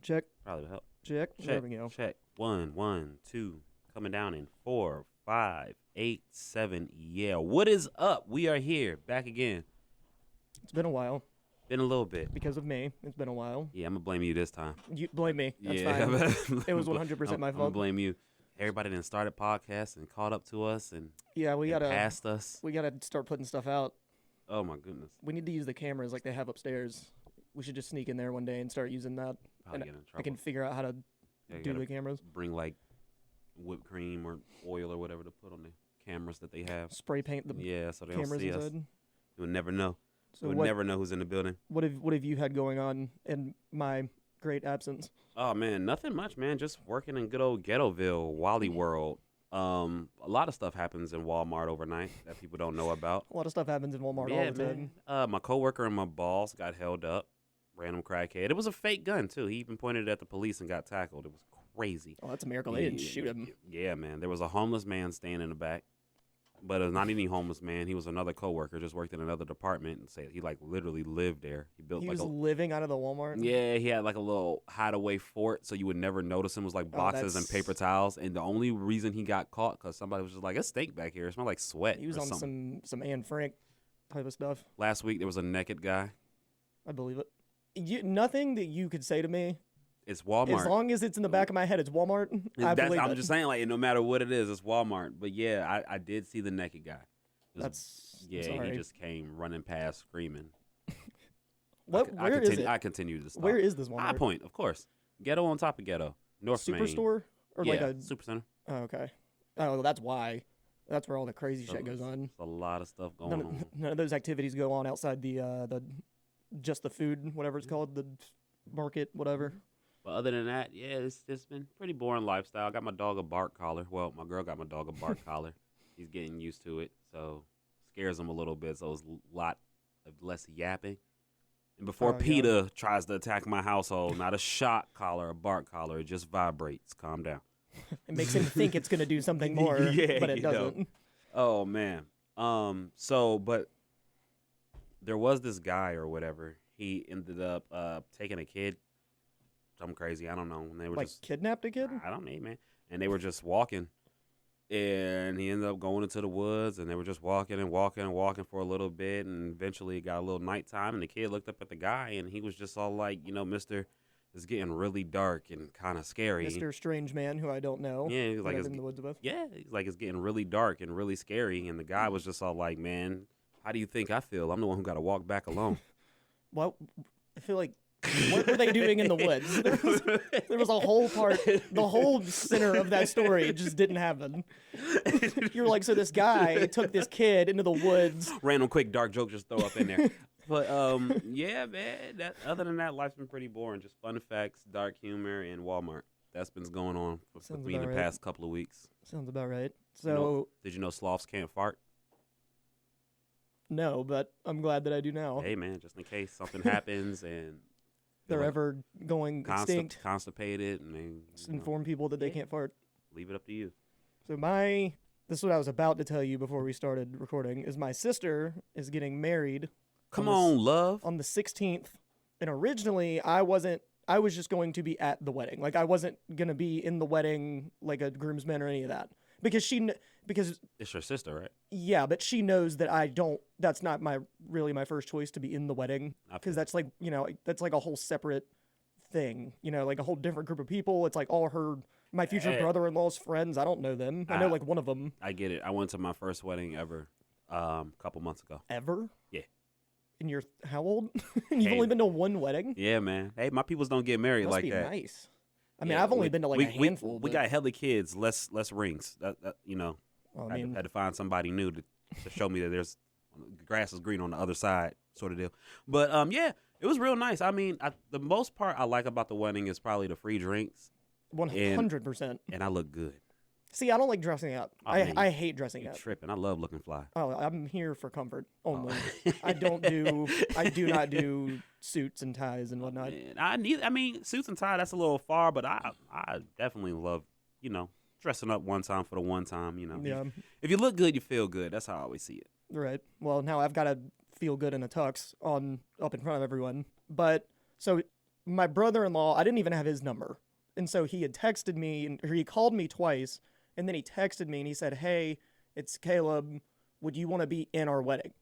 check. Probably would help. Check. There we go. Check. 1, 1, 2. Coming down in 4, 5, 8, 7. Yeah. What is up? We are here. Back again. It's been a while. Been a little bit. Because of me. It's been a while. Yeah, I'm going to blame you this time. You blame me. That's fine. It was 100% my fault. I'm going to blame you. Everybody then started podcasts and caught up to us and passed us. We gotta start putting stuff out. Oh my goodness. We need to use the cameras like they have upstairs. We should just sneak in there one day and start using that. Probably get in trouble. I can figure out how to do the cameras. Bring like whipped cream or oil or whatever to put on the cameras that they have. Spray paint the so they don't see inside. us. You would never know. So you would never know who's in the building. What have you had going on in my great absence? Oh man, nothing much, man. Just working in good old Ghettoville, Wally World. A lot of stuff happens in Walmart overnight that people don't know about. A lot of stuff happens in Walmart all the time. My coworker and my boss got held up. Random crackhead. It was a fake gun too. He even pointed it at the police and got tackled. It was crazy. Oh, that's a miracle. They didn't shoot him. Yeah, man. There was a homeless man standing in the back. But it was not any homeless man. He was another coworker, just worked in another department, and said he like literally lived there. He was living out of the Walmart. Yeah, he had like a little hideaway fort, so you would never notice him. It was like boxes and paper towels. And the only reason he got caught because somebody was just like, "It stink back here. It smells like sweat." He was on some Anne Frank type of stuff. Last week there was a naked guy. I believe it. Nothing that you could say to me. It's Walmart. As long as it's in the back of my head, it's Walmart. I'm just saying, like, no matter what it is, it's Walmart. But yeah, I did see the naked guy. He just came running past screaming. Where is it? I continue to stop. Where is this Walmart? High Point, of course. Ghetto on top of Ghetto. North Main. Superstore? Or like a Supercenter. Oh, okay. Oh, that's why. That's where all the crazy shit goes on. There's a lot of stuff going on. None of those activities go on outside the just the food, whatever it's called, the market, whatever. But other than that, yeah, it's been pretty boring lifestyle. I got my dog a bark collar. Well, my girl got my dog a bark collar. He's getting used to it, so scares him a little bit. So it's a lot of less yapping. And before PETA tries to attack my household, not a shock collar, a bark collar. It just vibrates. Calm down. It makes him think it's going to do something more, but it doesn't. Oh, man. But there was this guy or whatever. He ended up taking a kid. Something crazy. I don't know. And they were just kidnapped a kid? I don't know, man. And they were just walking. And he ended up going into the woods, and they were just walking and walking and walking for a little bit. And eventually it got a little nighttime, and the kid looked up at the guy, and he was just all like, mister, it's getting really dark and kind of scary. Mr. Strange Man, who I don't know. Yeah, he was like, in the woods with. Yeah, he's like, it's getting really dark and really scary. And the guy was just all like, man, how do you think I feel? I'm the one who got to walk back alone. Well, I feel like, what were they doing in the woods? There was a whole part, the whole center of that story just didn't happen. You're like, so this guy took this kid into the woods. Random quick dark joke just throw up in there. But yeah, man. Other than that, life's been pretty boring. Just fun facts, dark humor, and Walmart. That's been going on for me in the past couple of weeks. Sounds about right. So, did you know sloths can't fart? No, but I'm glad that I do now. Hey, man, just in case something happens and they're ever going extinct, constipated, and they just inform people that they can't fart. Leave it up to you. So this is what I was about to tell you before we started recording. Is my sister is getting married. Come on, love. On the 16th, and originally I was just going to be at the wedding. Like I wasn't gonna be in the wedding like a groomsman or any of that. Because it's your sister, right? Yeah, but she knows that that's not my first choice to be in the wedding. Because that's like, that's like a whole separate thing, like a whole different group of people. It's like my future brother-in-law's friends. I don't know them. I know like one of them. I get it. I went to my first wedding ever a couple months ago. Ever? Yeah. And you're how old? You've only been to one wedding? Yeah, man. Hey, my peoples don't get married like that. Must be nice. I mean, I've only been to like a handful. We got hella kids, less rings. That Well, I had to find somebody new to show me that there's grass is green on the other side, sort of deal. But yeah, it was real nice. I mean, the most part I like about the wedding is probably the free drinks. 100%. And I look good. See, I don't like dressing up. I hate dressing up. Tripping. I love looking fly. Oh, I'm here for comfort only. I do not do suits and ties and whatnot. I mean, suits and ties, that's a little far, but I definitely love, dressing up one time for the one time, Yeah. If you look good, you feel good. That's how I always see it. Right. Well, now I've got to feel good in a tux up in front of everyone. But so my brother-in-law, I didn't even have his number. And so he had texted me, or he called me twice, and then he texted me and he said, hey, it's Caleb. Would you want to be in our wedding?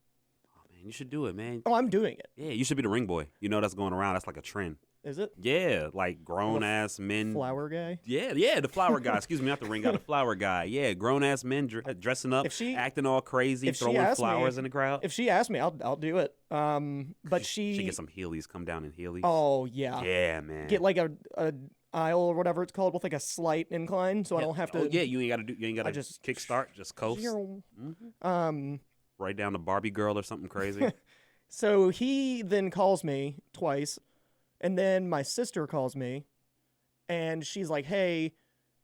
Oh, man, you should do it, man. Oh, I'm doing it. Yeah, you should be the ring boy. You know that's going around. That's like a trend. Is it? Yeah, like grown-ass men. Flower guy? Yeah, the flower guy. Excuse me, not the ring guy, the flower guy. Yeah, grown-ass men dressing up, acting all crazy, throwing flowers in the crowd. If she asked me, I'll do it. But she get some Heelys, come down in Heelys. Oh, yeah. Yeah, man. Get like a aisle or whatever it's called with like a slight incline, so I don't have to. Oh, yeah, you ain't got to just kickstart, just coast. Right down to Barbie girl or something crazy. So he then calls me twice. And then my sister calls me, and she's like, hey,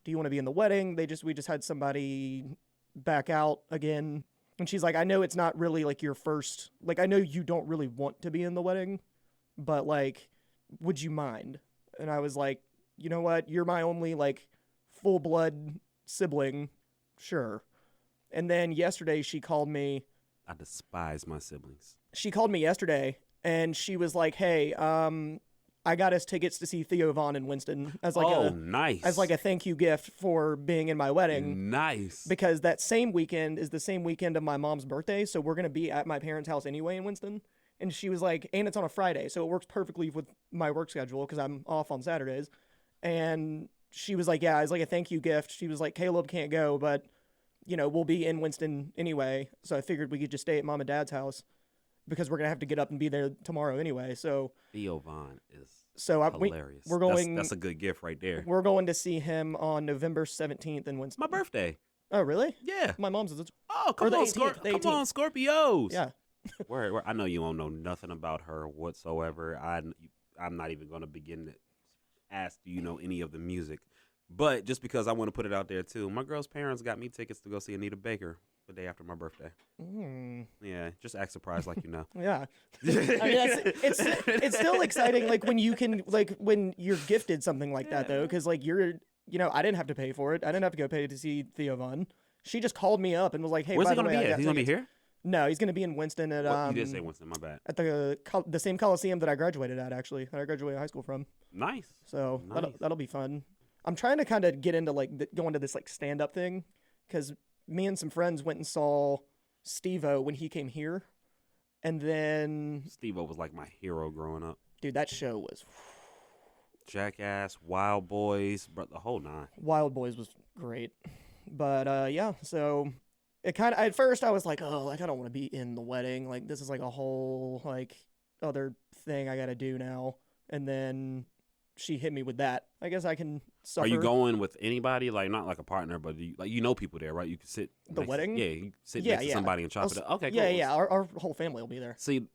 do you want to be in the wedding? We just had somebody back out again. And she's like, I know it's not really like your first, like, I know you don't really want to be in the wedding, but like, would you mind? And I was like, you know what? You're my only like full blood sibling. Sure. And then yesterday she called me. I despise my siblings. She called me yesterday and she was like, hey, I got us tickets to see Theo Von in Winston as like nice. As like a thank you gift for being in my wedding. Nice. Because that same weekend is the same weekend of my mom's birthday, so we're going to be at my parents' house anyway in Winston. And she was like, and it's on a Friday, so it works perfectly with my work schedule because I'm off on Saturdays. And she was like, yeah, it's like a thank you gift. She was like, Caleb can't go, but, you know, we'll be in Winston anyway. So I figured we could just stay at mom and dad's house because we're going to have to get up and be there tomorrow anyway. So Theo Von is hilarious. We're going. That's a good gift right there. We're going to see him on November 17th in Winston. My birthday. Oh, really? Yeah. My mom's is. Come on, Scorpios. Yeah. where I know you don't know nothing about her whatsoever. I'm not even going to begin to ask, do you know any of the music? But just because I want to put it out there too, my girl's parents got me tickets to go see Anita Baker the day after my birthday. Yeah, just act surprised like you know. Yeah, I mean it's still exciting. Like when you can, like when you're gifted something like that though, because like I didn't have to pay for it. I didn't have to go pay to see Theo Von. She just called me up and was like, "Hey, where's by he the gonna way, be at? He's gonna be here? No, he's gonna be in Winston at you did say Winston. My bad. At the same Coliseum that I graduated at, actually, that I graduated high school from. Nice. So that'll be fun. I'm trying to kind of get into like go into this like stand up thing because me and some friends went and saw Steve-O when he came here, and then Steve-O was like my hero growing up. Dude, that show was Jackass, Wild Boys, but the whole nine. Wild Boys was great, but yeah. So it kind of at first I was like, oh, like I don't want to be in the wedding. Like this is like a whole like other thing I got to do now, and then she hit me with that. I guess I can suffer. Are you going with anybody? Like not like a partner, but you know people there, right? You can sit wedding. You sit next to somebody and chop it up. Okay, cool. Yeah. Our whole family will be there. See,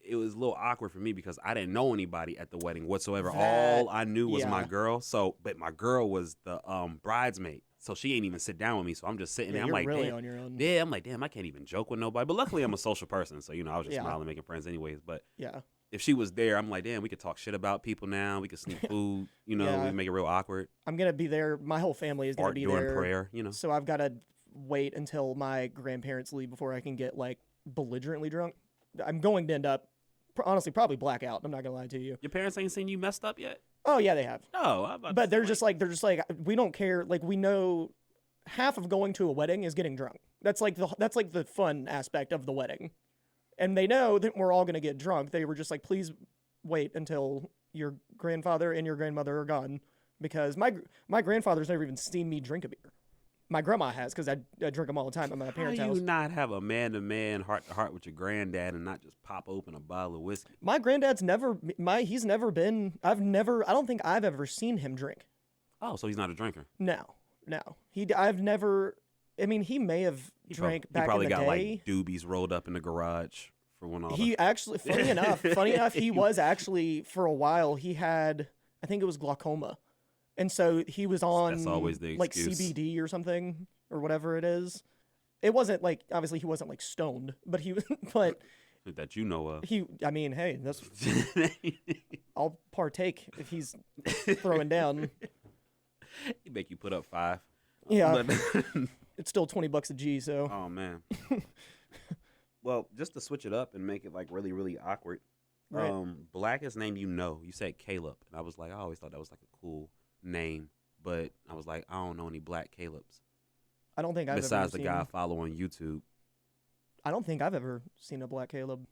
it was a little awkward for me because I didn't know anybody at the wedding whatsoever. All I knew was my girl. So, but my girl was the bridesmaid, so she ain't even sit down with me. So I'm just sitting there. I'm like, really damn. On your own. Yeah, I'm like, damn, I can't even joke with nobody. But luckily, I'm a social person, so I was just smiling, making friends, anyways. But yeah. If she was there, I'm like, damn, we could talk shit about people now. We could sneak food, we make it real awkward. I'm going to be there. My whole family is going to be there. During prayer, So I've got to wait until my grandparents leave before I can get, like, belligerently drunk. I'm going to end up, honestly, probably blackout. I'm not going to lie to you. Your parents ain't seen you messed up yet? Oh, yeah, they have. No. But they're just like, we don't care. Like, we know half of going to a wedding is getting drunk. That's like the fun aspect of the wedding. And they know that we're all going to get drunk. They were just like, please wait until your grandfather and your grandmother are gone. Because my grandfather's never even seen me drink a beer. My grandma has, because I drink them all the time at my parents' house. How do you not have a man-to-man, heart-to-heart with your granddad and not just pop open a bottle of whiskey? My granddad's I don't think I've ever seen him drink. Oh, so he's not a drinker? No. He may have drank back in the day. He probably got like doobies rolled up in the garage for one of them. He actually, funny enough, he was actually, for a while, he had, I think it was glaucoma. And so he was on That's always the excuse. Like CBD or something, or whatever it is. It wasn't like, obviously he wasn't like stoned, but he was, but. That you know of. Hey, that's, I'll partake if he's throwing down. He'd make you put up 5. Yeah. It's still $20 a G, so. Oh, man. Well, just to switch it up and make it like really, really awkward, Right. Blackest name you know. You said Caleb, and I was like, I always thought that was like a cool name, but I was like, I don't know any black Calebs I don't think I've ever besides the seen. guy I follow on YouTube. I don't think I've ever seen a black Caleb.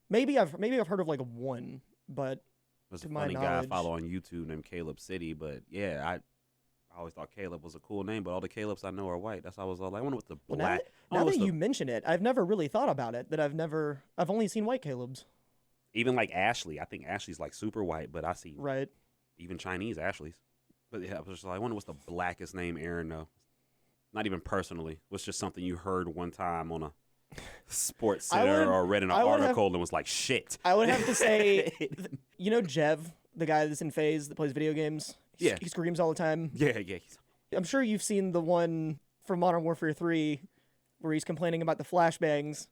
Maybe I've heard of like one, but There's to a my funny guy I knowledge- follow on YouTube named Caleb City, but yeah, I always thought Caleb was a cool name, but all the Calebs I know are white. That's why I was like, I wonder what the well, black. now that you mention it, I've never really thought about it. I've only seen white Calebs. Even like Ashley, I think Ashley's like super white, but I see Right. even Chinese Ashleys. But yeah, I was just like, I wonder what's the blackest name Aaron know. Not even personally. What's just something you heard one time on a Sports Center or read in an article and was like, shit. I would have to say, you know, Jev, the guy that's in FaZe that plays video games. Yeah. He screams all the time. Yeah. I'm sure you've seen the one from Modern Warfare 3 where he's complaining about the flashbangs.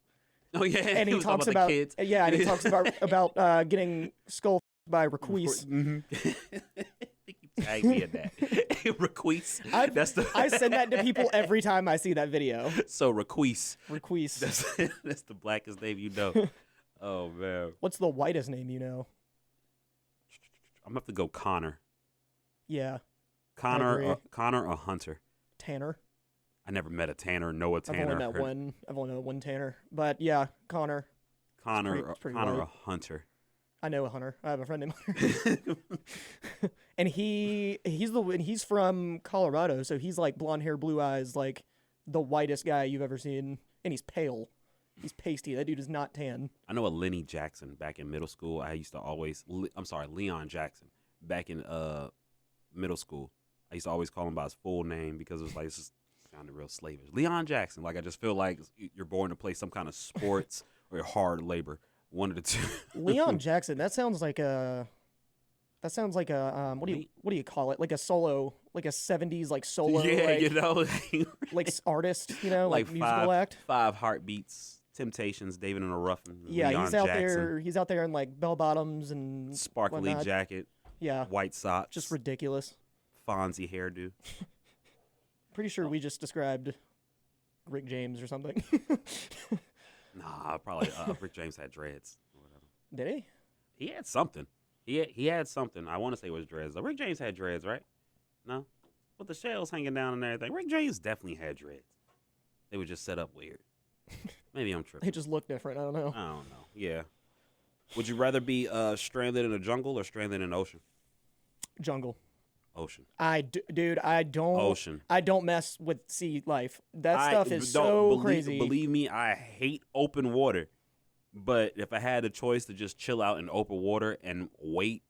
Oh yeah, And he was talks the about kids. Yeah, and he talks about getting skull by Requise. I think you tagged me in that. Requise. I send that to people every time I see that video. So Requise. Requise. That's the blackest name you know. Oh man. What's the whitest name you know? I'm gonna have to go Connor. Yeah. Connor or Hunter. Tanner. I never met a Tanner, know a Tanner. I've only met one Tanner. But yeah, Connor. Connor it's pretty or white. Hunter. I know a Hunter. I have a friend named Hunter. And he's from Colorado, so he's like blonde hair, blue eyes, like the whitest guy you've ever seen. And he's pale. He's pasty. That dude is not tan. I know a Lenny Jackson back in middle school. I used to always Leon Jackson back in middle school. I used to always call him by his full name because it was like it's just sounded real slavish. Leon Jackson. Like I just feel like you're born to play some kind of sports or hard labor. One of the two. Leon Jackson. That sounds like a what do you call it? Like a solo, like a 70s like solo. Yeah, like, you know, like artist. You know, like musical act. 5 Heartbeats. Temptations, David and a Ruffin. Yeah, Leon he's out Jackson, there. He's out there in like bell bottoms and sparkly whatnot. jacket. Yeah, White socks. just ridiculous. Fonzie hairdo. Pretty sure we just described Rick James or something. Nah, probably Rick James had dreads. Or whatever. Did he? He had something. He had something. I want to say it was dreads. Rick James had dreads, right? No, with the shells hanging down and everything. Rick James definitely had dreads. They were just set up weird. Maybe I'm tripping. They just look different. I don't know. I don't know. Yeah. Would you rather be stranded in a jungle or stranded in an ocean? Jungle. Ocean. Dude, I don't. Ocean. I don't mess with sea life. That stuff is so crazy. Believe me, I hate open water. But if I had a choice to just chill out in open water and wait,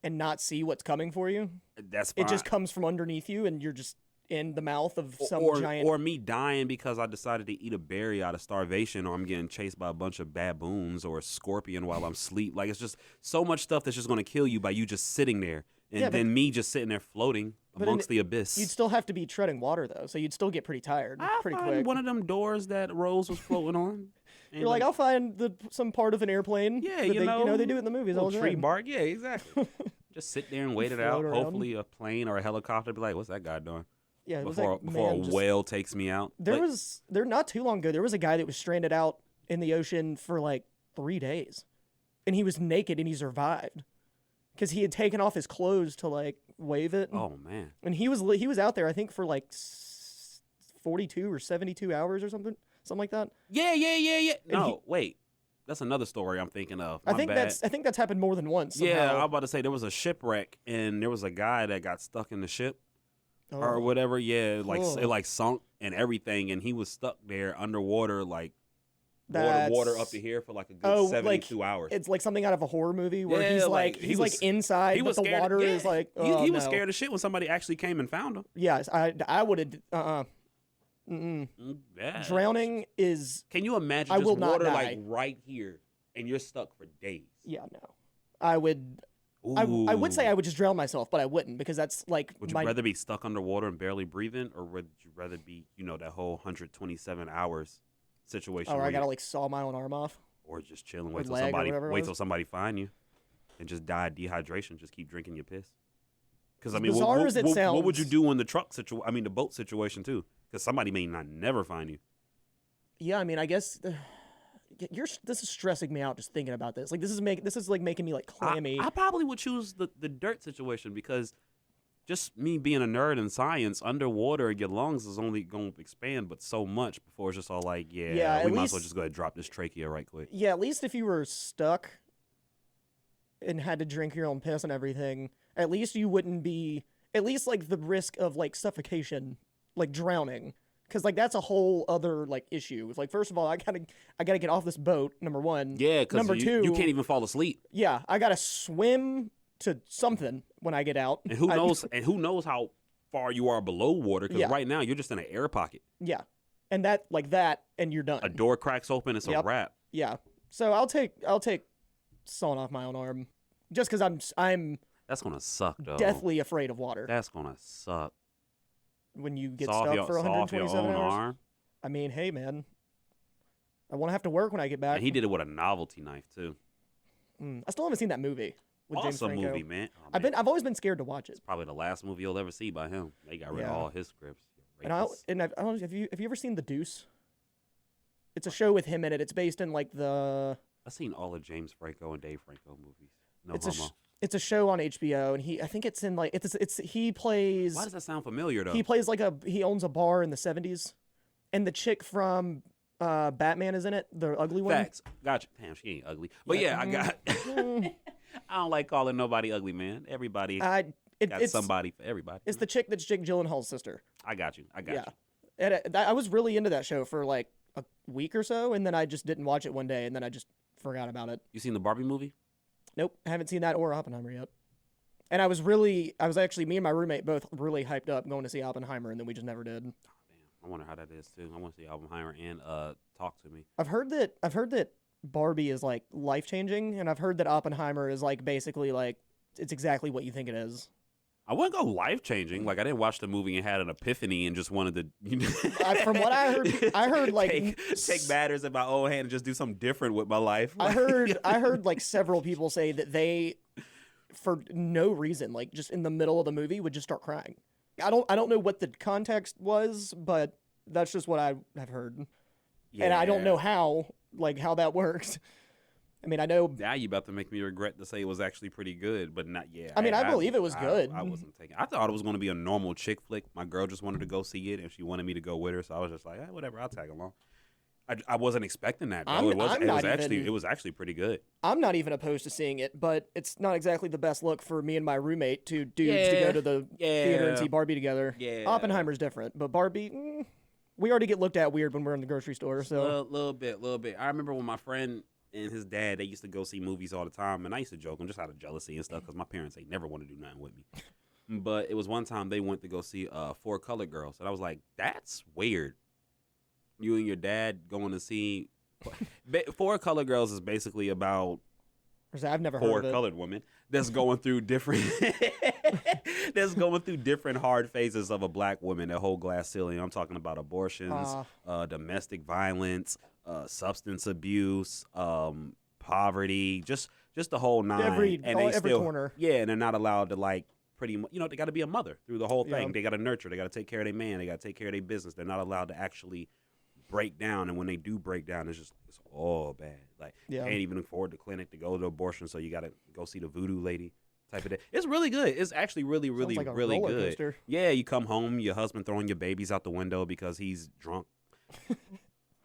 and not see what's coming for you, that's fine. it just comes from underneath you, and you're just in the mouth of some giant. Or me dying because I decided to eat a berry out of starvation, or I'm getting chased by a bunch of baboons or a scorpion while I'm asleep. Like, it's just so much stuff that's just going to kill you by you just sitting there. And then me just sitting there floating amongst the abyss. You'd still have to be treading water, though, so you'd still get pretty tired pretty find quick. one of them doors that Rose was floating on. You're like, I'll find some part of an airplane. Yeah, you know, they do it in the movies all the tree time. bark. Yeah, exactly. Just sit there and wait it out. Float around. Hopefully a plane or a helicopter be like, what's that guy doing? Yeah, it was Before a just, whale takes me out. There not too long ago, there was a guy that was stranded out in the ocean for like 3 days. And he was naked and he survived. Because he had taken off his clothes to like wave it. Oh man. And he was out there, I think, for like 42 or 72 hours or something like that. Yeah. No, wait. That's another story I'm thinking of. I think that's happened more than once. Somehow. Yeah, I was about to say there was a shipwreck and there was a guy that got stuck in the ship or whatever. Yeah, like it like sunk and everything, and he was stuck there underwater, like water up to here for like a good 72 hours. It's like something out of a horror movie where he's like inside, but the water is like. He was scared of shit when somebody actually came and found him. Yes, I would have. Yeah. Drowning is. Can you imagine I just will not water die. like right here and you're stuck for days? Yeah, no. I would. I would say I would just drown myself, but I wouldn't because that's like. Would you rather be stuck underwater and barely breathing, or would you rather be, that whole 127 hours situation? Or I gotta like saw my own arm off. Or just chilling, wait till somebody find you, and just die of dehydration. Just keep drinking your piss. Because I mean, what would you do in the boat situation too? Because somebody may not never find you. Yeah, I mean, I guess This is stressing me out just thinking about this. Like this is making me like clammy. I probably would choose the dirt situation because just me being a nerd in science, underwater, your lungs is only going to expand but so much before it's just all like, we might as well just go ahead and drop this trachea right quick. Yeah, at least if you were stuck and had to drink your own piss and everything, at least you wouldn't be, at least like the risk of like suffocation, like drowning. Because like that's a whole other like issue. Like first of all, I gotta get off this boat. Number one. Yeah, because number two, you can't even fall asleep. Yeah, I gotta swim to something when I get out. And who knows how far you are below water? Because right now you're just in an air pocket. Yeah, and and you're done. A door cracks open, it's a wrap. Yeah, so I'll take sawing off my own arm, just because I'm. That's gonna suck, though. Deathly afraid of water. That's gonna suck. When you get stuck for 127 hours. Arm. I mean, hey man, I won't have to work when I get back. And he did it with a novelty knife too. I still haven't seen that movie with James Franco. Awesome movie, man. Oh, man. I've always been scared to watch it. It's probably the last movie you'll ever see by him. They got rid of all his scripts. And I don't have you ever seen The Deuce? It's a show with him in it. It's based in like the. I've seen all of James Franco and Dave Franco movies. No homo. It's a show on HBO, and I think it's in like he plays. Why does that sound familiar though? He plays like he owns a bar in the 70s, and the chick from Batman is in it, the ugly one. Facts. Gotcha. Damn, she ain't ugly. But I got. I don't like calling nobody ugly, man. Everybody got somebody for everybody. It's the chick that's Jake Gyllenhaal's sister. I got you. You. And I was really into that show for like a week or so, and then I just didn't watch it one day, and then I just forgot about it. You seen the Barbie movie? Nope, I haven't seen that or Oppenheimer yet. And I was actually, me and my roommate both really hyped up going to see Oppenheimer, and then we just never did. Oh, damn. I wonder how that is too. I want to see Oppenheimer and Talk to Me. I've heard that Barbie is like life-changing, and I've heard that Oppenheimer is like basically like it's exactly what you think it is. I wouldn't go life-changing. Like I didn't watch the movie and had an epiphany and just wanted to. From what I heard like take matters in my own hand and just do something different with my life. I heard like several people say that they, for no reason, like just in the middle of the movie, would just start crying. I don't know what the context was, but that's just what I have heard, and I don't know how that works. I mean, I know. Now you about to make me regret to say it was actually pretty good, but not yet. I mean, I believe it was good. I wasn't taking. I thought it was going to be a normal chick flick. My girl just wanted to go see it, and she wanted me to go with her, so I was just like, whatever, I'll tag along. I wasn't expecting that, bro. It was actually pretty good. I'm not even opposed to seeing it, but it's not exactly the best look for me and my roommate, two dudes, to go to the theater and see Barbie together. Yeah. Oppenheimer's different, but Barbie, we already get looked at weird when we're in the grocery store. So a little bit. I remember when my friend and his dad, they used to go see movies all the time, and I used to joke them just out of jealousy and stuff because my parents ain't never want to do nothing with me. But it was one time they went to go see Four Colored Girls, and I was like, that's weird. You and your dad going to see Four Colored Girls is basically about I've never heard four of it. colored women that's going through different hard phases of a black woman that whole glass ceiling. I'm talking about abortions, domestic violence, substance abuse, poverty, just the whole nine. Every corner. Yeah, and they're not allowed to like pretty much, they got to be a mother through the whole thing. Yeah. They got to nurture. They got to take care of their man. They got to take care of their business. They're not allowed to actually break down, and when they do break down, it's all bad. Like can't even afford the clinic to go to abortion, so you got to go see the voodoo lady type of day. It's really good. It's actually really, really, like really good. Coaster. Yeah, you come home, your husband throwing your babies out the window because he's drunk.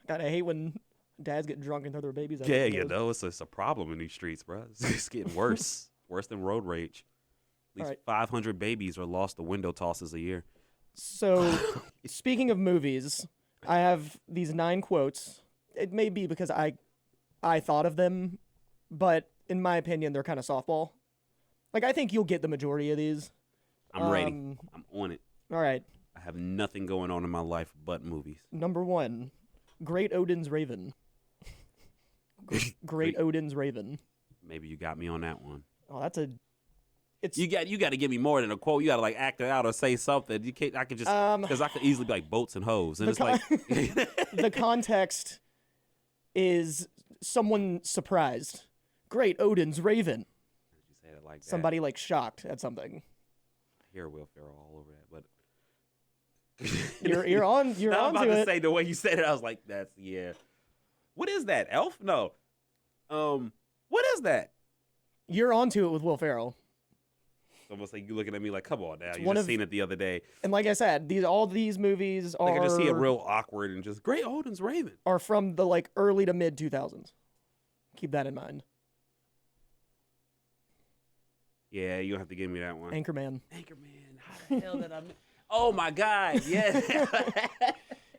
God, I hate when dads get drunk and throw their babies out. Yeah, it's a problem in these streets, bro. It's getting worse, worse than road rage. At least 500 babies are lost to window tosses a year. So, speaking of movies, I have these 9 quotes. It may be because I thought of them, but in my opinion, they're kind of softball. Like, I think you'll get the majority of these. I'm ready. I'm on it. All right. I have nothing going on in my life but movies. Number 1, Great Odin's Raven. Great Odin's Raven. Maybe you got me on that one. Oh, that's a... You got to give me more than a quote. You got to like act it out or say something. You can't. I could just because I could easily be like boats and hoes, and it's like the context is someone surprised. Great Odin's Raven. You say it like that. Somebody like shocked at something. I hear Will Ferrell all over that, but you're on. You're on. I'm about to say the way you said it. I was like, that's yeah. What is that? Elf? No. What is that? You're onto it with Will Ferrell. It's almost like you looking at me like, come on now. You one just of- seen it the other day. And like I said, all these movies Like I just see it are real awkward and just Great Odin's Raven. are from the like early to mid 2000s. Keep that in mind. Yeah, you don't have to give me that one. Anchorman. Anchorman. How the hell did I? Oh my God! Yeah.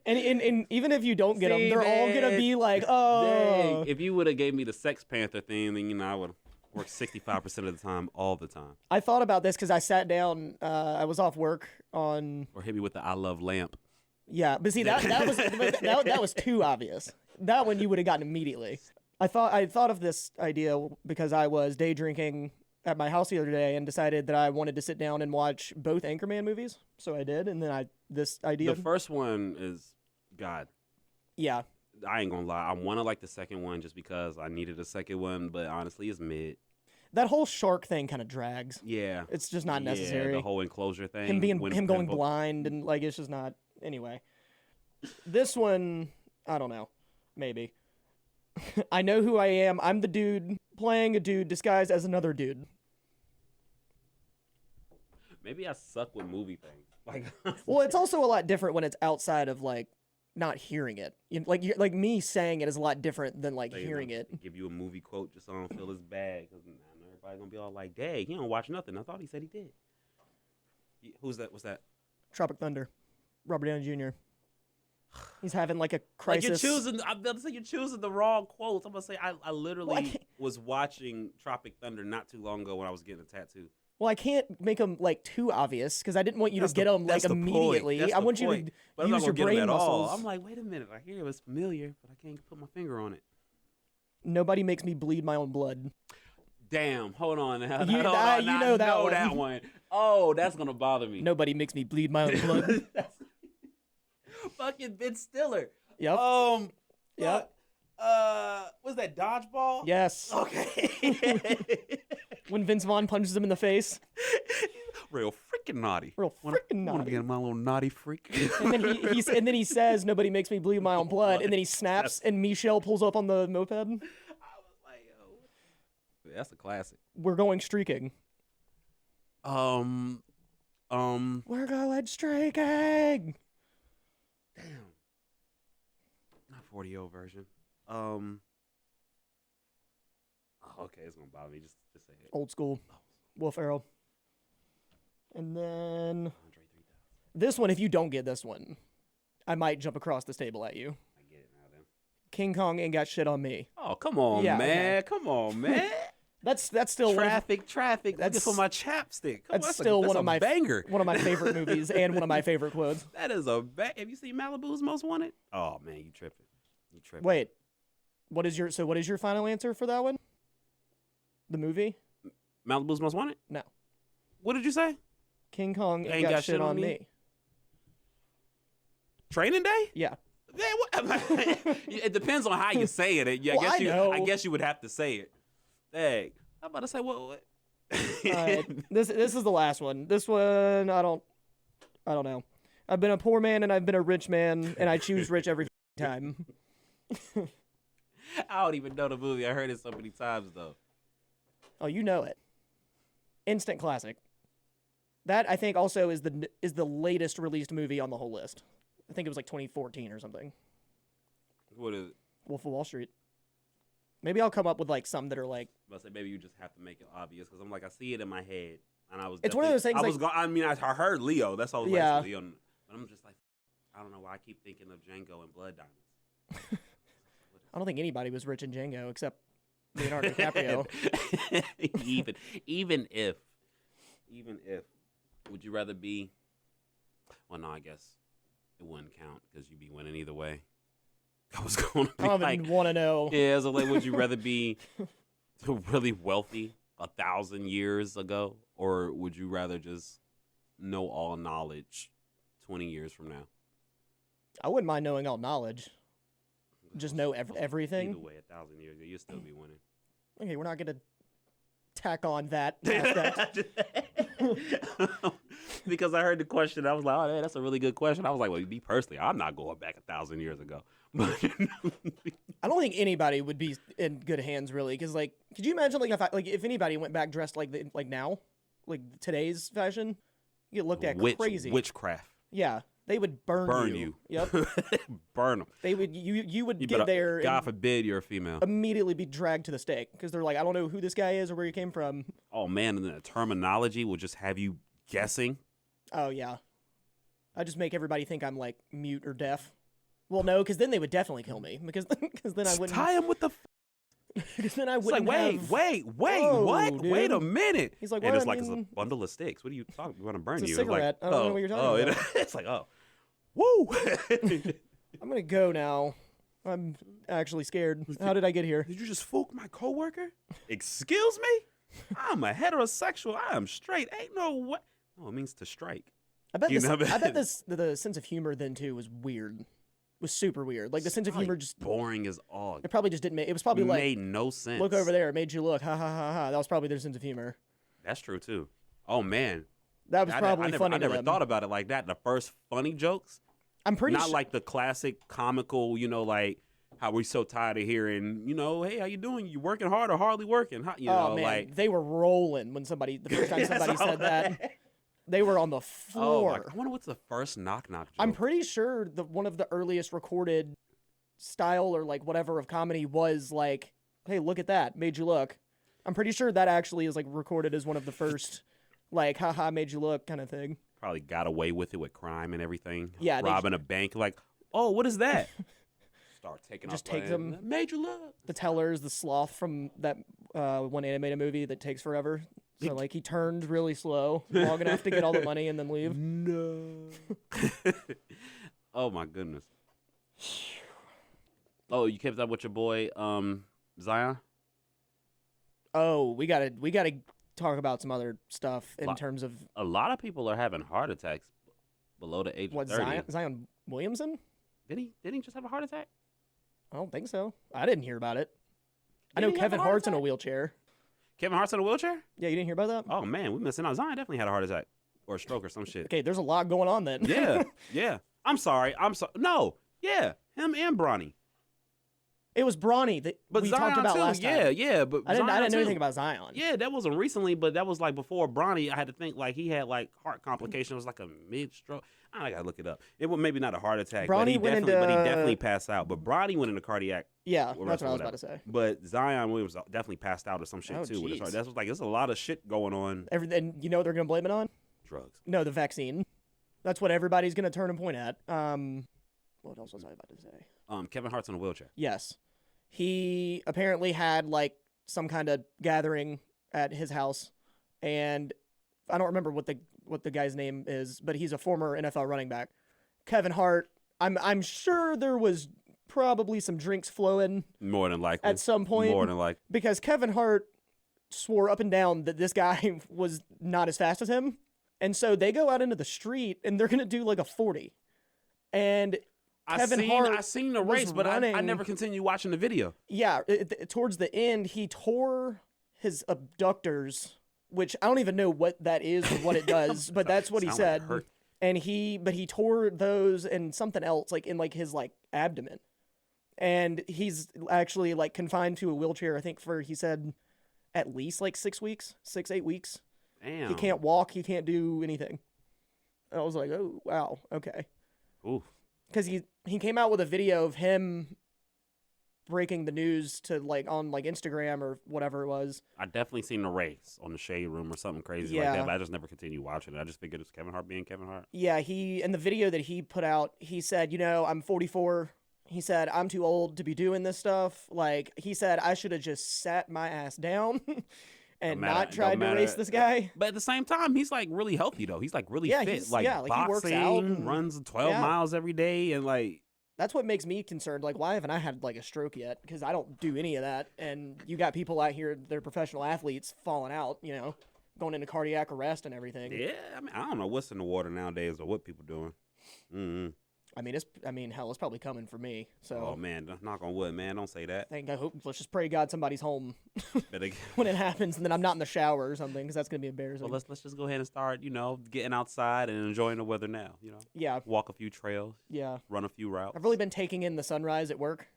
And even if you don't get them, See, they're all gonna man. be like, Dang. oh. If you would have gave me the Sex Panther theme, then I would have worked 65% of the time, all the time. I thought about this because I sat down. I was off work on. Or hit me with the I Love Lamp. Yeah, but see that was too obvious. That one you would have gotten immediately. I thought of this idea because I was day drinking at my house the other day and decided that I wanted to sit down and watch both Anchorman movies. So I did, and then this idea. The first one is God. Yeah. I ain't gonna lie. I want to like the second one just because I needed a second one, but honestly, it's mid. That whole shark thing kind of drags. Yeah. It's just not Yeah, necessary. the whole enclosure thing. Him going blind and like it's just not. Anyway, this one I don't know. Maybe. I know who I am. I'm the dude playing a dude disguised as another dude. Maybe I suck with movie things. Like, Well, it's also a lot different when it's outside of like not hearing it. Like me saying it is a lot different than like hearing it. Give you a movie quote just so I don't feel as bad because everybody's gonna be all like, "Dang, he don't watch nothing." I thought he said he did. Who's that? What's that? Tropic Thunder, Robert Downey Jr. He's having like a crisis. Like I'm about to say you're choosing the wrong quotes. I'm gonna say I literally was watching Tropic Thunder not too long ago when I was getting a tattoo. Well, I can't make them like too obvious because I didn't want you to get them like immediately. I want you to use your brain muscles. I'm like, wait a minute, I hear it was familiar, but I can't put my finger on it. Nobody makes me bleed my own blood. Damn, hold on now. You know that one. Oh, that's gonna bother me. Nobody makes me bleed my own blood. Fucking Ben Stiller. Yep. Yep. Was that Dodgeball? Yes. Okay. When Vince Vaughn punches him in the face. Real freaking naughty. Real freaking naughty. Want to get my little naughty freak. And then he says, "Nobody makes me bleed my own blood." And then he snaps, and Michelle pulls up on the moped. I was like, yo, that's a classic. We're going streaking. We're going streaking. Damn. Not 40-year version. Okay, it's gonna bother me. Just say it. Old school. Will Ferrell. And then Andre 3000. this one, if you don't get this one, I might jump across this table at you. I get it now then. King Kong ain't got shit on me. Oh, come on, Yeah, man. okay. Come on, man. That's still traffic. Looking That's- for my chapstick. that's still one of my banger. one of my favorite movies and one of my favorite quotes. That is a Have you seen Malibu's Most Wanted? Oh man, you tripping. Wait, what is your final answer for that one? The movie? Malibu's Most Wanted? No. What did you say? King Kong ain't got shit on me. Training Day? Yeah. Man, what? It depends on how you say it. Yeah, Well, I guess you would have to say it. Dang. I'm about to say what? All right. This is the last one. This one I don't know. I've been a poor man and I've been a rich man and I choose rich every time. I don't even know the movie. I heard it so many times though. Oh, you know it. Instant classic. That I think also is the latest released movie on the whole list. I think it was like 2014 or something. What is it? Wolf of Wall Street. Maybe I'll come up with like some that are like. I say maybe you just have to make it obvious because I'm like I see it in my head and I was. It's one of those things. I heard Leo. That's all. Yeah. Leo, but I'm just like, I don't know why I keep thinking of Django and Blood Diamonds. I don't think anybody was rich in Django except Leonardo DiCaprio. even if, would you rather be? Well, no, I guess it wouldn't count because you'd be winning either way. I was going to be I don't like, even want to know. yeah, so like, would you rather be really wealthy 1,000 years ago, or would you rather just know all knowledge 20 years from now? I wouldn't mind knowing all knowledge. Just know everything. Either way, 1,000 years, you'll still be winning. Okay, we're not gonna tack on that aspect. Because I heard the question. I was like, oh, that's a really good question. I was like, well, me personally, I'm not going back 1,000 years ago. But I don't think anybody would be in good hands, really. Because, like, could you imagine, like, if anybody went back dressed like now, like today's fashion, you get looked at crazy. Witchcraft. Yeah, they would burn you. Yep. Burn them. They would. You would get there. God forbid you're a female. Immediately be dragged to the stake because they're like, I don't know who this guy is or where he came from. Oh man, and the terminology will just have you guessing. Oh yeah, I just make everybody think I'm like mute or deaf. Well, no, because then they would definitely kill me because then I wouldn't tie him with the. Because then I it's wouldn't. Like, wait, Whoa, what? Dude. Wait a minute. He's like, and well, it's like it's a bundle of sticks. What are you talking? We want to burn it's you? A cigarette. Like, I don't know what you're talking about. It's like, oh, woo. I'm gonna go now. I'm actually scared. How did I get here? Did you just fool my coworker? Excuse me? I'm a heterosexual. I am straight. Ain't no what? No, it means to strike. I bet the sense of humor then too was weird. Was super weird. Like the sense of humor just boring as all. It probably just didn't make. It was probably made no sense. Look over there. It made you look. Ha ha ha ha. That was probably their sense of humor. That's true too. Oh man, that was probably funny. I never thought about it like that. The first funny jokes. I'm pretty not like the classic comical. You know, like how we so tired of hearing. You know, hey, how you doing? You working hard or hardly working? You know, man, like they were rolling when the first time somebody said that. They were on the floor. I wonder what's the first knock joke. I'm pretty sure one of the earliest recorded style or like whatever of comedy was like, hey, look at that, made you look. I'm pretty sure that actually is like recorded as one of the first like haha made you look kind of thing. Probably got away with it with crime and everything. Yeah, robbing a bank. Like, oh, what is that? Start taking just take them. Made you look. The teller's the sloth from that one animated movie that takes forever. So like he turned really slow, long enough to get all the money and then leave. No. Oh my goodness. Oh, you kept up with your boy Zion? Oh, we gotta talk about some other stuff in terms of. A lot of people are having heart attacks below the age of 30. Zion Williamson? Did he just have a heart attack? I don't think so. I didn't hear about it. I know Kevin Hart's in a wheelchair. Kevin Hart's in a wheelchair? Yeah, you didn't hear about that? Oh man, we missing out. Zion definitely had a heart attack or a stroke or some shit. Okay, there's a lot going on then. Yeah. I'm sorry. No. Yeah, him and Bronny. It was Bronny that we talked about last time. Yeah, but I didn't know anything about Zion. Yeah, that wasn't recently, but that was like before Bronny. I had to think like he had like heart complications. It was like a mid-stroke. I gotta look it up. It was maybe not a heart attack, but he definitely passed out. But Bronny went into cardiac. Yeah, that's what I was about to say. But Zion Williams definitely passed out or some shit too. With his heart. That's like there's a lot of shit going on. And you know what they're gonna blame it on? Drugs. No, the vaccine. That's what everybody's gonna turn and point at. What else was I about to say? Kevin Hart's in a wheelchair. Yes. He apparently had like some kind of gathering at his house, and I don't remember what the guy's name is, but he's a former NFL running back. Kevin Hart. I'm sure there was probably some drinks flowing. More than likely. At some point. More than likely. Because Kevin Hart swore up and down that this guy was not as fast as him, and so they go out into the street and they're gonna do like a 40, and. I seen the race, but I never continued watching the video. Yeah, towards the end, he tore his abductors, which I don't even know what that is or what it does, but that's what he said. Like and he tore those and something else, like in like his like abdomen, and he's actually like confined to a wheelchair. I think he said at least like 6 weeks, 8 weeks. Damn. He can't walk. He can't do anything. And I was like, oh wow, okay. Oof. Because he came out with a video of him breaking the news to like on like Instagram or whatever it was. I definitely seen the race on the Shade Room or something crazy like that, but I just never continued watching it. I just figured it was Kevin Hart being Kevin Hart. Yeah, in the video that he put out, he said, I'm 44. He said, I'm too old to be doing this stuff. Like, he said, I should have just sat my ass down and not tried to race this guy. But at the same time, he's like really healthy though. He's like really fit. He's, like boxing, he works out and runs 12 miles every day, and like that's what makes me concerned. Like, why haven't I had like a stroke yet? Because I don't do any of that. And you got people out here, they're professional athletes, falling out. Going into cardiac arrest and everything. Yeah, I mean, I don't know what's in the water nowadays or what people doing. Mm-hmm. Hell, it's probably coming for me. So. Oh man, knock on wood, man. Don't say that. I hope. Let's just pray God somebody's home Better- when it happens, and then I'm not in the shower or something, because that's gonna be embarrassing. Well, let's just go ahead and start. Getting outside and enjoying the weather now. Yeah. Walk a few trails. Yeah. Run a few routes. I've really been taking in the sunrise at work,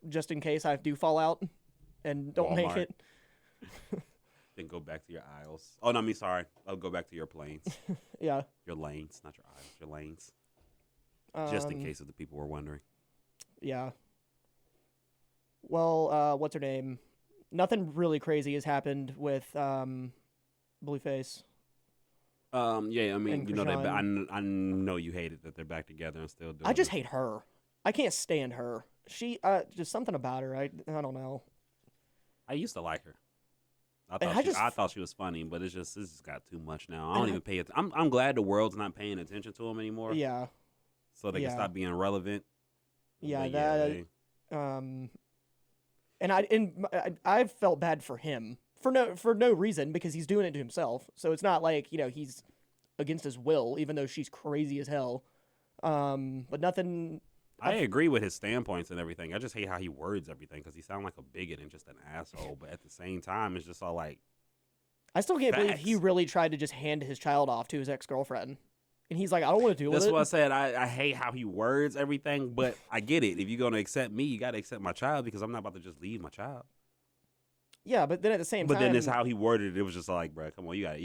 just in case I do fall out and don't make it. Then go back to your aisles. Oh no, sorry. I'll go back to your planes. Yeah. Your lanes, not your aisles. Your lanes. Just in case if the people were wondering. Yeah. Well, what's her name? Nothing really crazy has happened with Blueface. Yeah, And I know you hate it that they're back together and still doing I just it. hate her. I can't stand her. She just something about her. I don't know. I used to like her. And I thought she was funny, but this just got too much now. I don't even pay it. I'm glad the world's not paying attention to him anymore. Yeah. So they can stop being relevant. Yeah, But and I felt bad for him for no reason, because he's doing it to himself. So it's not like, he's against his will, even though she's crazy as hell. But nothing. I agree with his standpoints and everything. I just hate how he words everything, because he sounds like a bigot and just an asshole. But at the same time, it's just all like, I still can't believe facts. he really tried to just hand his child off to his ex-girlfriend. And he's like, I don't want to deal with it. That's what I said. I hate how he words everything, but I get it. If you're going to accept me, you got to accept my child, because I'm not about to just leave my child. Yeah, but then at the same time. But then it's how he worded it. It was just like, bro, come on, you got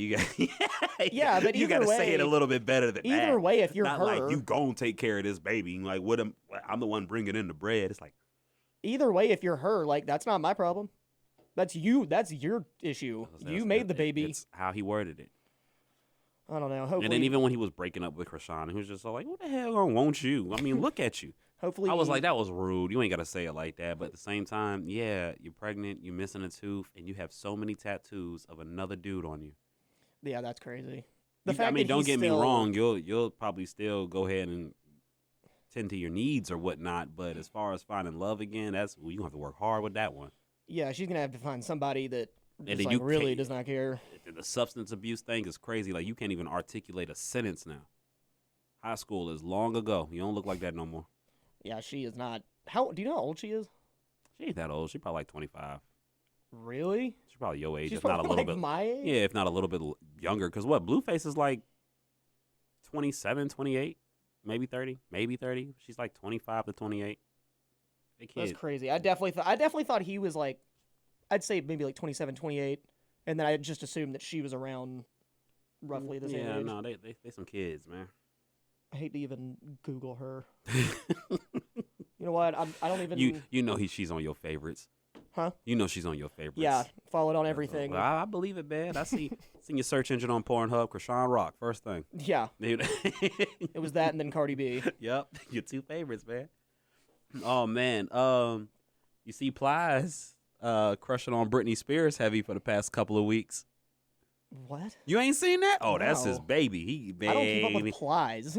Yeah, but you got to say it a little bit better than that. Either way, if you're not her. like, you gon' take care of this baby. Like, I'm the one bringing in the bread. It's like. Either way, if you're her, like, that's not my problem. That's you. That's your issue. You made the baby. It's how he worded it. I don't know. Hopefully. And then even when he was breaking up with Krishan, he was just like, "What the hell gonna want you? I mean, look at you." Hopefully. I was like, that was rude. You ain't got to say it like that. But at the same time, yeah, you're pregnant, you're missing a tooth, and you have so many tattoos of another dude on you. Yeah, that's crazy. Don't get me wrong. You'll probably still go ahead and tend to your needs or whatnot. But as far as finding love again, you gonna have to work hard with that one. Yeah, she's gonna have to find somebody that And just, then really does not care. The substance abuse thing is crazy. Like, you can't even articulate a sentence now. High school is long ago. You don't look like that no more. Yeah, she is not. Do you know how old she is? She ain't that old. She probably like 25. Really? She's probably your age, She's if not a little like bit. my age? Yeah, if not a little bit younger. Because Blueface is like 27, 28, maybe 30, maybe 30. She's like 25 to 28. That's crazy. I definitely thought he was like, I'd say maybe like 27, 28, and then I just assumed that she was around roughly the same age. Yeah, no, they some kids, man. I hate to even Google her. You know what? I don't even. You know she's on your favorites. Huh? You know she's on your favorites. Yeah, followed on everything. Well, I believe it, man. I seen your search engine on Pornhub, Krishan Rock, first thing. Yeah. Dude. It was that and then Cardi B. Yep, your two favorites, man. Oh man, you see Plies crushing on Britney Spears heavy for the past couple of weeks. What? You ain't seen that? Oh, that's No. his baby. I don't keep up with Plies.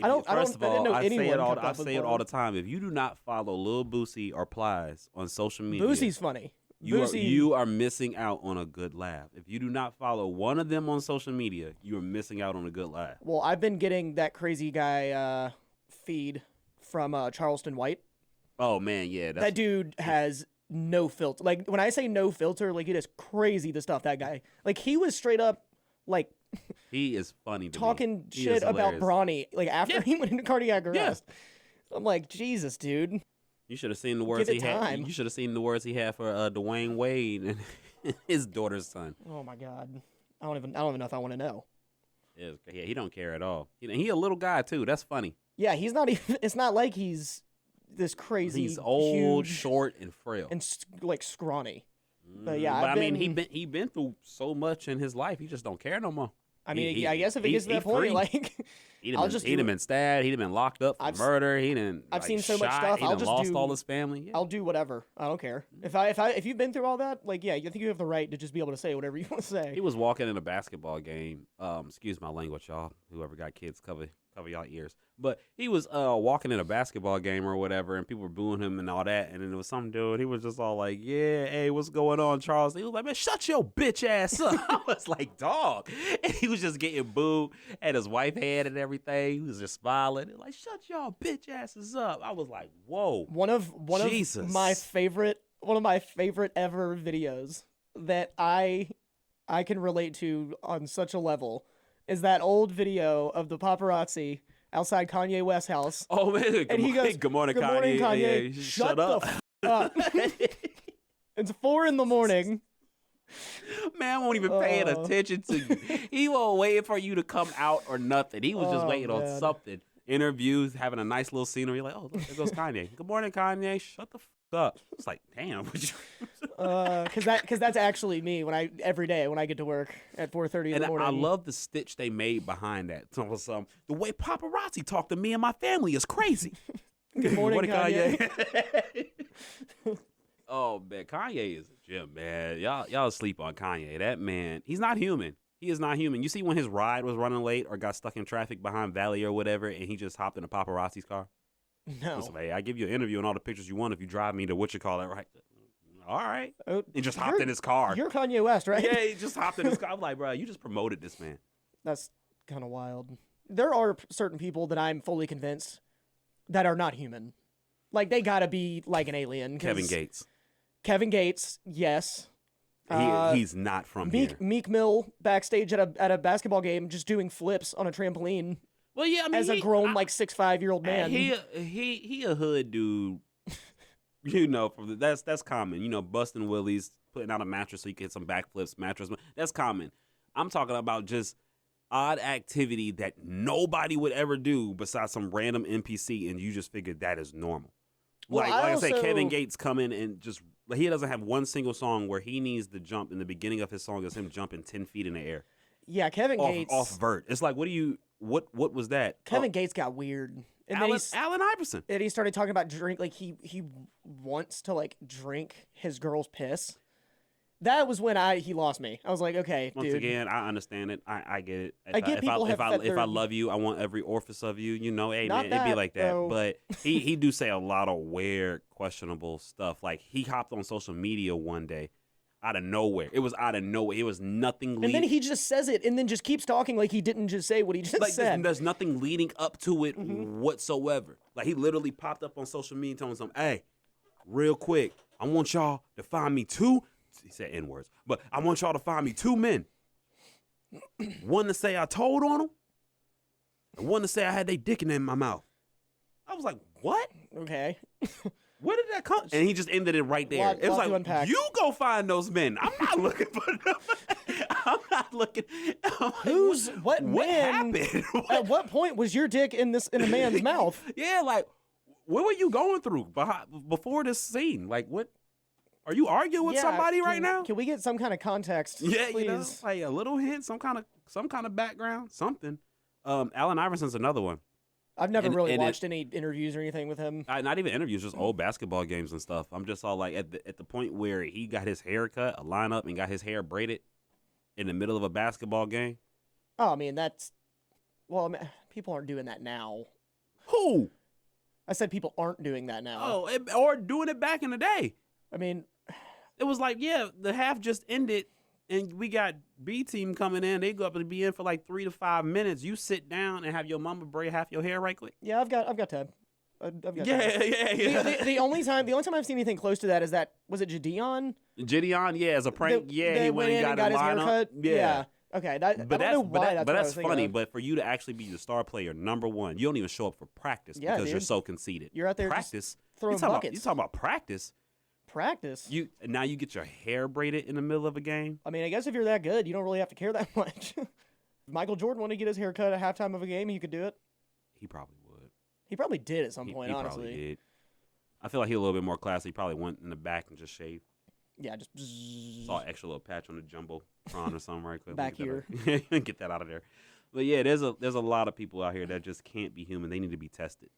First of all, I say it all the Plies. time. If you do not follow Lil Boosie or Plies on social media, Boosie's funny. you are missing out on a good laugh. If you do not follow one of them on social media, you are missing out on a good laugh. Well, I've been getting that crazy guy feed from Charleston White. Oh man, yeah, That dude has no filter. Like, when I say no filter, like, it is crazy the stuff that guy. Like, he was straight up like he is funny to talking me. He shit is about hilarious. Bronny, like, after he went into cardiac arrest. Yeah. I'm like, Jesus, dude. You should have seen the words Give he it had. time. You should have seen the words he had for Dwayne Wade and his daughter's son. Oh my God. I don't even know if I want to know. Yeah, he don't care at all. He a little guy too. That's funny. Yeah, he's not even. It's not like he's this crazy. He's old, huge, short, and frail, and like scrawny. But yeah, but I mean, he been through so much in his life. He just don't care no more. I mean, I guess if it gets to that point, free. like, He'd have been stabbed. He'd have been locked up for murder. I've seen so much stuff. He'd lost all his family. Yeah. I'll do whatever. I don't care. If you've been through all that, like, yeah, I think you have the right to just be able to say whatever you want to say. He was walking in a basketball game. Excuse my language, y'all. Whoever got kids, cover cover y'all ears. But he was walking in a basketball game or whatever, and people were booing him and all that. And then there was some dude. He was just all like, "Yeah, hey, what's going on, Charles?" He was like, "Man, shut your bitch ass up." I was like, "Dog," and he was just getting booed. Had his wife had and everything. He was just smiling, like, "Shut y'all bitch asses up." I was like, "Whoa." One of my favorite ever videos that I can relate to on such a level is that old video of the paparazzi outside Kanye West's house. Oh man, and he goes, "Good morning, Kanye. Yeah, shut up." The up. It's 4 a.m. Man won't even paying attention to you. He won't wait for you to come out or nothing. He was just waiting on something. Interviews, having a nice little scenery. Like, oh, look, there goes Kanye. "Good morning, Kanye. Shut the up." It's like, damn. Because that's actually me every day when I get to work at 4:30 in the morning. I love the stitch they made behind that. The way paparazzi talk to me and my family is crazy. Good morning, Kanye. Oh man, Kanye is a gem, man. Y'all sleep on Kanye. That man, he's not human. He is not human. You see when his ride was running late or got stuck in traffic behind Valley or whatever, and he just hopped in a paparazzi's car? No. Listen, hey, I give you an interview and all the pictures you want if you drive me to right? All right. He just hopped in his car. You're Kanye West, right? Yeah, he just hopped in his car. I'm like, bro, you just promoted this man. That's kind of wild. There are certain people that I'm fully convinced that are not human. Like, they gotta be like an alien. Kevin Gates. Kevin Gates, yes. He's not from here. Meek Mill backstage at a basketball game just doing flips on a trampoline. Well, yeah, I mean, as a grown 6'5" man. He a hood dude. You know, that's common. You know, busting willies, putting out a mattress so you can hit some backflips, mattress. That's common. I'm talking about just odd activity that nobody would ever do besides some random NPC, and you just figured that is normal. Well, like I say, Kevin Gates come in and just he doesn't have one single song where he needs to jump. In the beginning of his song is him jumping 10 feet in the air. Yeah, Kevin Gates off vert. It's like, what was that? Kevin Gates got weird. And Allen Iverson. And he started talking about drink, like he wants to drink his girl's piss. That was when he lost me. I was like, okay, Once dude. again, I understand it. I get it. If I love you, I want every orifice of you. You know, hey Not man, it'd be like that. bro. But he do say a lot of weird, questionable stuff. Like he hopped on social media one day, out of nowhere. It was out of nowhere. It was nothing leading. And then he just says it and then just keeps talking like he didn't just say what he just said. There's nothing leading up to it whatsoever. Like he literally popped up on social media and told him, "Hey, real quick, I want y'all to find me two." He said N-words, but I want y'all to find me 2 men. One to say I told on them, and one to say I had they dick in my mouth. I was like, what? Okay. Where did that come? And he just ended it right there. It was like, you go find those men. I'm not looking for them. I'm not looking. What man? Happened? At what point was your dick in a man's mouth? Yeah, like, what were you going through before this scene? Like, what? Are you arguing with somebody right now? Can we get some kind of context? Yeah, please? You know, like a little hint, some kind of background, something. Allen Iverson's another one. I've never really watched any interviews or anything with him. Not even interviews, just old basketball games and stuff. I'm just all like at the point where he got his hair cut, a lineup, and got his hair braided in the middle of a basketball game. Oh, I mean people aren't doing that now. Who? I said people aren't doing that now. Oh, or doing it back in the day. I mean, it was like, yeah, the half just ended, and we got B team coming in. They go up and be in for like 3 to 5 minutes. You sit down and have your mama braid half your hair right quick. Yeah, I've got time. I've got time. Yeah. The only time I've seen anything close to that is was it Gideon? Gideon, yeah, as a prank. He went and got his haircut. Yeah. Okay, that's funny. But for you to actually be the star player, number one, you don't even show up for practice because you're so conceited. You're out there practice throwing buckets. You talking about practice? Practice. Now you get your hair braided in the middle of a game. I mean, I guess if you're that good, you don't really have to care that much. If Michael Jordan wanted to get his hair cut at halftime of a game, he could do it. He probably would. He probably did at some point, he honestly. Probably did. I feel like he a little bit more classy. He probably went in the back and just shaved. Yeah, just saw an extra little patch on the jumbotron or something right quick. Back here. Get that out of there. But yeah, there's a lot of people out here that just can't be human. They need to be tested.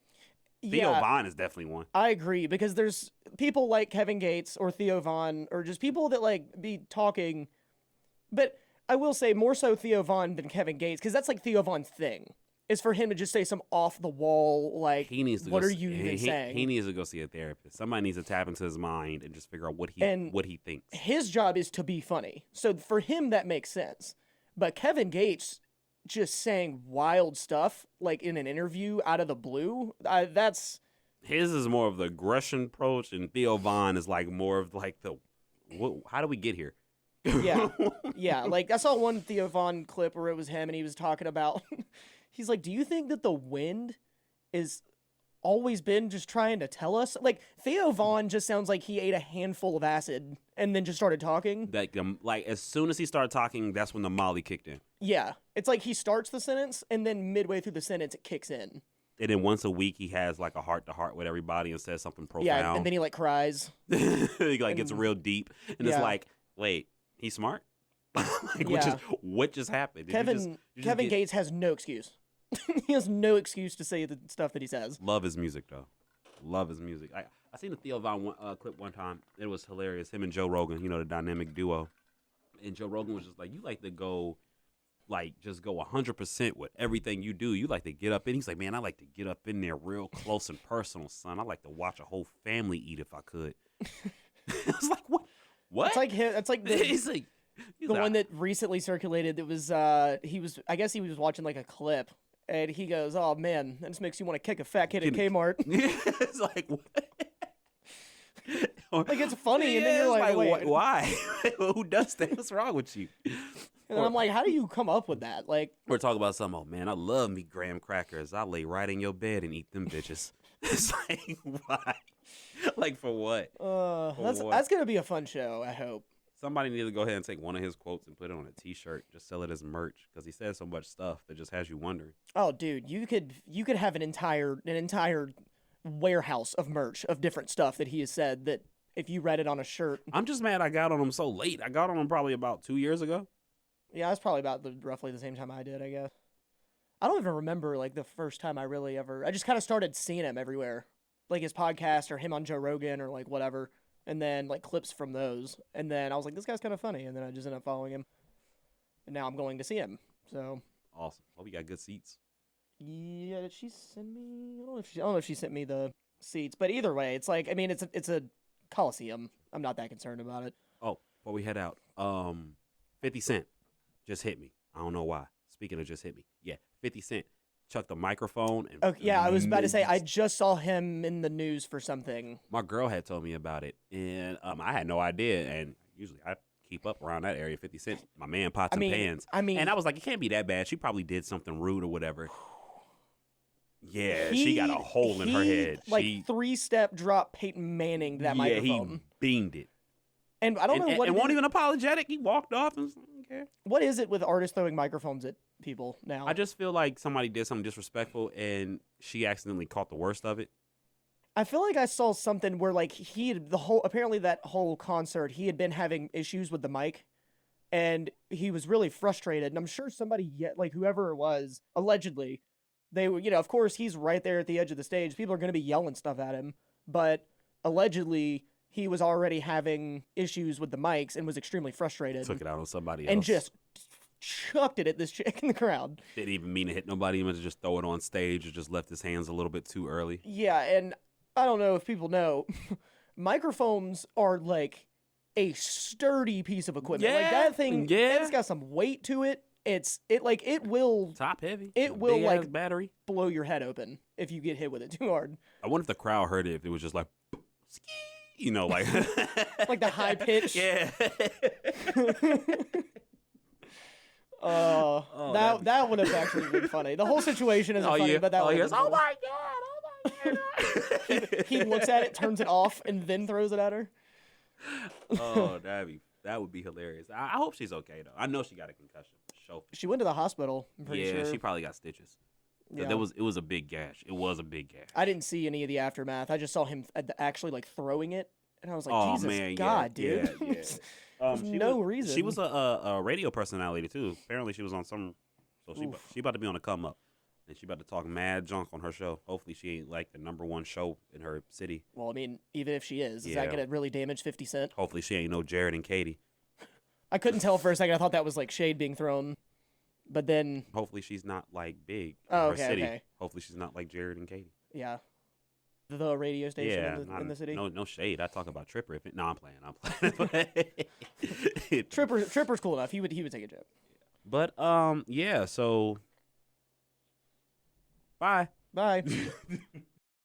Theo Von is definitely one. I agree, because there's people like Kevin Gates or Theo Von, or just people that be talking. But I will say more so Theo Von than Kevin Gates, because that's Theo Von's thing. is for him to just say some off the wall like, He needs to what go are you even saying? He needs to go see a therapist. Somebody needs to tap into his mind and just figure out what he thinks. His job is to be funny. So for him, that makes sense. But Kevin Gates just saying wild stuff, like in an interview out of the blue, that's... His is more of the aggression approach, and Theo Von is like more of like how do we get here? Yeah. Yeah. Like, I saw one Theo Von clip where it was him and he was talking about, he's like, do you think that the wind is always been just trying to tell us? Like, Theo Von just sounds like he ate a handful of acid and then just started talking. Like as soon as he started talking, that's when the Molly kicked in. Yeah. It's like he starts the sentence and then midway through the sentence, it kicks in. And then once a week, he has like a heart-to-heart with everybody and says something profound. Yeah, and then he like cries. He like gets real deep. And it's like, wait, he's smart? What just happened? Kevin Gates has no excuse. He has no excuse to say the stuff that he says. Love his music, though. Love his music. I seen a Theo Von clip one time. It was hilarious. Him and Joe Rogan, the dynamic duo. And Joe Rogan was just like, you like to go, just go 100% with everything you do. You like to get up in. He's like, man, I like to get up in there real close and personal, son. I like to watch a whole family eat if I could. I was like, what? What? It's like him. It's like he's the one that recently circulated. It was I guess he was watching like a clip, and he goes, "Oh man, that just makes you want to kick a fat kid at Kmart." It's like, what? Like, it's funny, and then you're like, wait, why? Who does that? What's wrong with you? And I'm like, how do you come up with that? Like, we're talking about something. Oh man, I love me graham crackers. I lay right in your bed and eat them bitches. It's like, why? Like, for what? That's gonna be a fun show. I hope. Somebody needs to go ahead and take one of his quotes and put it on a T-shirt. Just sell it as merch because he says so much stuff that just has you wondering. Oh, dude, you could have an entire warehouse of merch of different stuff that he has said that if you read it on a shirt. I'm just mad I got on him so late. I got on him probably about 2 years ago. Yeah, that's probably about roughly the same time I did, I guess. I don't even remember like the first time I just kind of started seeing him everywhere. Like his podcast or him on Joe Rogan or like whatever. And then like clips from those. And then I was like, this guy's kind of funny. And then I just ended up following him. And now I'm going to see him. So awesome. Hope you got good seats. Yeah, did she send me? I don't know if she sent me the seats. But either way, it's like, I mean, it's a Coliseum. I'm not that concerned about it. Oh, before we head out, 50 Cent just hit me. I don't know why. Speaking of just hit me. Yeah, 50 Cent chucked a microphone. And okay, yeah, I was about to say, I just saw him in the news for something. My girl had told me about it, and I had no idea. And usually I keep up around that area. 50 Cent, my man, pots and pans. And I was like, it can't be that bad. She probably did something rude or whatever. Yeah, she got a hole in her head. Like, 3-step drop Peyton Manning that microphone. Yeah, he beamed it. And I don't know what. And won't even apologetic. He walked off and didn't care. What is it with artists throwing microphones at people now? I just feel like somebody did something disrespectful and she accidentally caught the worst of it. I feel like I saw something where like apparently that whole concert he had been having issues with the mic, and he was really frustrated. And I'm sure somebody whoever it was allegedly, they were of course he's right there at the edge of the stage. People are going to be yelling stuff at him, but allegedly he was already having issues with the mics and was extremely frustrated. Took it out on somebody else. And just chucked it at this chick in the crowd. Didn't even mean to hit nobody. He meant to just throw it on stage or just left his hands a little bit too early. Yeah, and I don't know if people know, microphones are like a sturdy piece of equipment. Yeah, like that thing, it's got some weight to it. It will top heavy. It will like battery blow your head open if you get hit with it too hard. I wonder if the crowd heard it. If it was just like, like like the high pitch. Yeah. That would have actually been funny. The whole situation isn't funny, but that would have been funny. Oh my god! He looks at it, turns it off, and then throws it at her. Oh, that would be hilarious. I hope she's okay though. I know she got a concussion for sure. She went to the hospital. I'm pretty sure. Yeah, she probably got stitches. Yeah. It was a big gash. It was a big gash. I didn't see any of the aftermath. I just saw him actually like throwing it, and I was like, "Oh Jesus man, God, yeah, dude!" Yeah. There's no reason. She was a radio personality too. Apparently, she was on some. So she about to be on a come up, and she about to talk mad junk on her show. Hopefully, she ain't like the #1 show in her city. Well, I mean, even if she is that gonna really damage 50 Cent? Hopefully, she ain't no Jared and Katie. I couldn't tell for a second. I thought that was like shade being thrown. But then, hopefully she's not like big in oh, her okay, city. okay, Hopefully she's not like Jared and Katie. yeah, the radio station Yeah, in the city. no shade. I talk about Tripper. No, I'm playing. Tripper's cool enough. He would take a joke. But yeah. So bye. Bye.